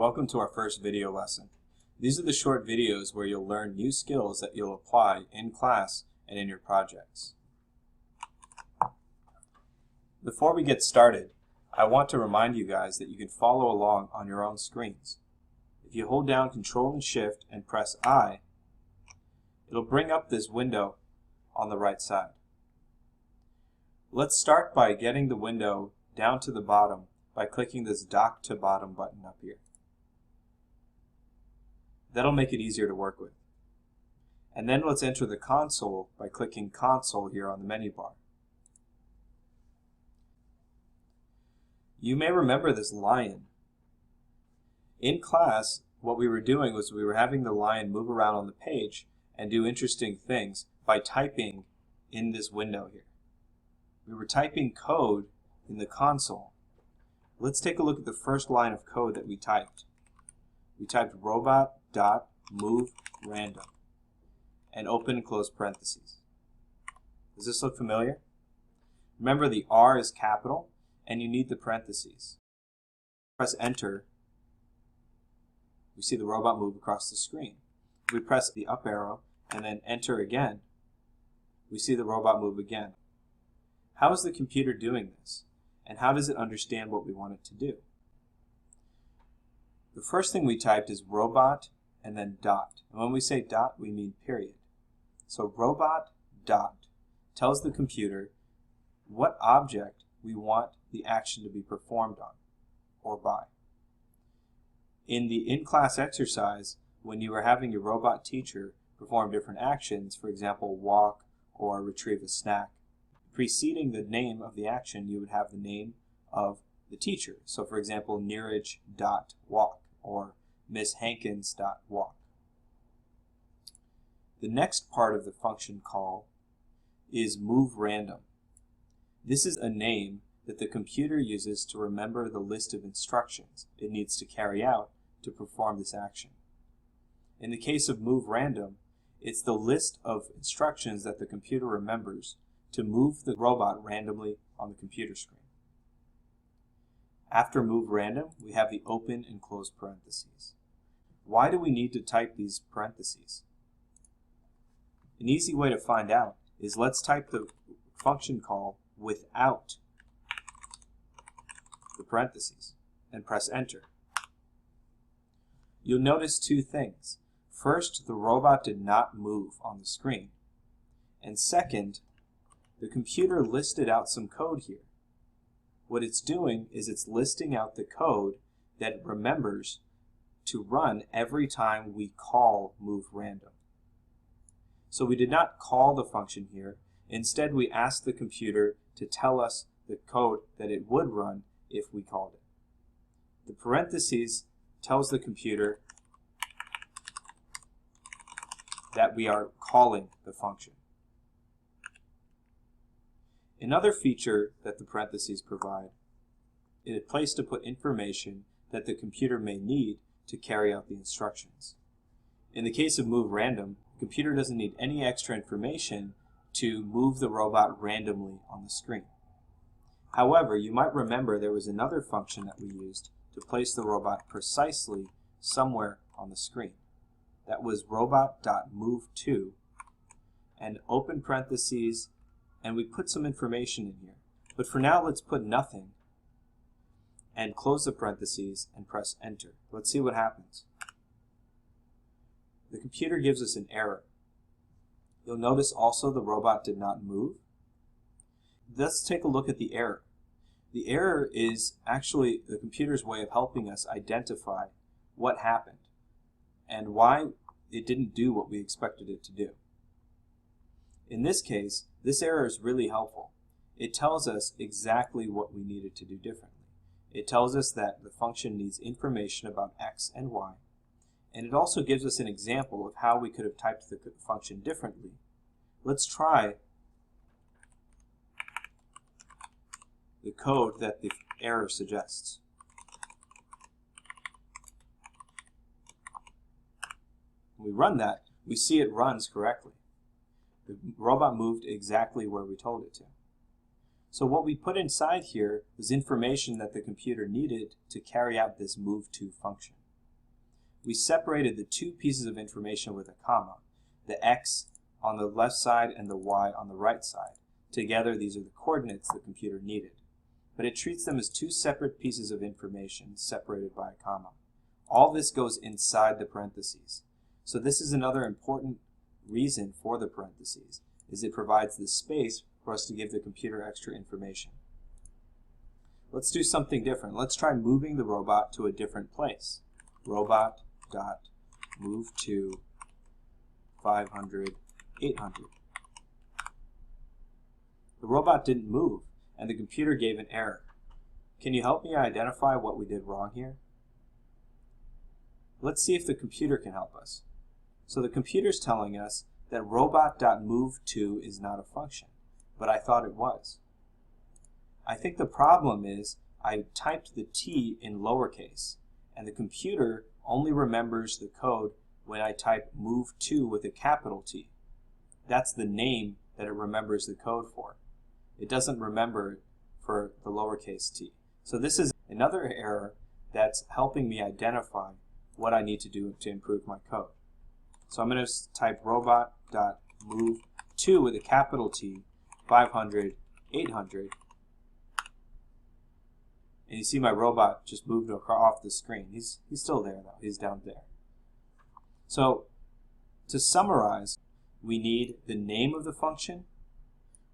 Welcome to our first video lesson. These are the short videos where you'll learn new skills that you'll apply in class and in your projects. Before we get started, I want to remind you guys that you can follow along on your own screens. If you hold down Control and Shift and press I, it'll bring up this window on the right side. Let's start by getting the window down to the bottom by clicking this Dock to Bottom button up here. That'll make it easier to work with. And then let's enter the console by clicking Console here on the menu bar. You may remember this lion. In class, what we were doing was we were having the lion move around on the page and do interesting things by typing in this window here. We were typing code in the console. Let's take a look at the first line of code that we typed. We typed robot.moveRandom and open and close parentheses. Does this look familiar? Remember, the R is capital and you need the parentheses. Press enter. We see the robot move across the screen. We press the up arrow and then enter again. We see the robot move again. How is the computer doing this? And how does it understand what we want it to do? The first thing we typed is robot and then dot. And when we say dot, we mean period. So robot dot tells the computer what object we want the action to be performed on or by. In the in-class exercise, when you were having your robot teacher perform different actions, for example, walk or retrieve a snack, preceding the name of the action, you would have the name of the teacher. So for example, Neeraj.walk or Miss Hankins.walk. The next part of the function call is moveRandom. This is a name that the computer uses to remember the list of instructions it needs to carry out to perform this action. In the case of moveRandom, it's the list of instructions that the computer remembers to move the robot randomly on the computer screen. After moveRandom, we have the open and close parentheses. Why do we need to type these parentheses? An easy way to find out is let's type the function call without the parentheses and press enter. You'll notice two things. First, the robot did not move on the screen. And second, the computer listed out some code here. What it's doing is it's listing out the code that it remembers to run every time we call moveRandom. So we did not call the function here. Instead, we asked the computer to tell us the code that it would run if we called it. The parentheses tells the computer that we are calling the function. Another feature that the parentheses provide is a place to put information that the computer may need to carry out the instructions. In the case of moveRandom, the computer doesn't need any extra information to move the robot randomly on the screen. However, you might remember there was another function that we used to place the robot precisely somewhere on the screen. That was robot.moveTo and open parentheses, and we put some information in here. But for now, let's put nothing and close the parentheses and press enter. Let's see what happens. The computer gives us an error. You'll notice also the robot did not move. Let's take a look at the error. The error is actually the computer's way of helping us identify what happened and why it didn't do what we expected it to do. In this case, this error is really helpful. It tells us exactly what we needed to do differently. It tells us that the function needs information about x and y, and it also gives us an example of how we could have typed the function differently. Let's try the code that the error suggests. When we run that, we see it runs correctly. The robot moved exactly where we told it to. So what we put inside here was information that the computer needed to carry out this move to function. we separated the two pieces of information with a comma, the x on the left side and the y on the right side. Together, these are the coordinates the computer needed. But it treats them as two separate pieces of information separated by a comma. All this goes inside the parentheses. So this is another important reason for the parentheses, is it provides the space for us to give the computer extra information. Let's do something different. Let's try moving the robot to a different place. Robot.move to 500, 800. The robot didn't move, and the computer gave an error. Can you help me identify what we did wrong here? Let's see if the computer can help us. So the computer's telling us that robot.moveTo is not a function, but I thought it was. I think the problem is I typed the T in lowercase, and the computer only remembers the code when I type move2 with a capital T. That's the name that it remembers the code for. It doesn't remember it for the lowercase t. So this is another error that's helping me identify what I need to do to improve my code. So I'm going to type robot.move2 with a capital T, 500, 800. And you see my robot just moved off the screen. He's still there though. He's down there. So to summarize, we need the name of the function,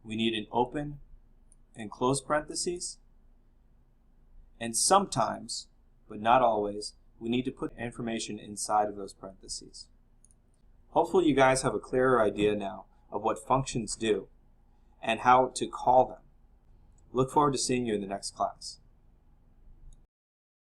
we need an open and close parentheses, and sometimes, but not always, we need to put information inside of those parentheses. Hopefully you guys have a clearer idea now of what functions do and how to call them. Look forward to seeing you in the next class.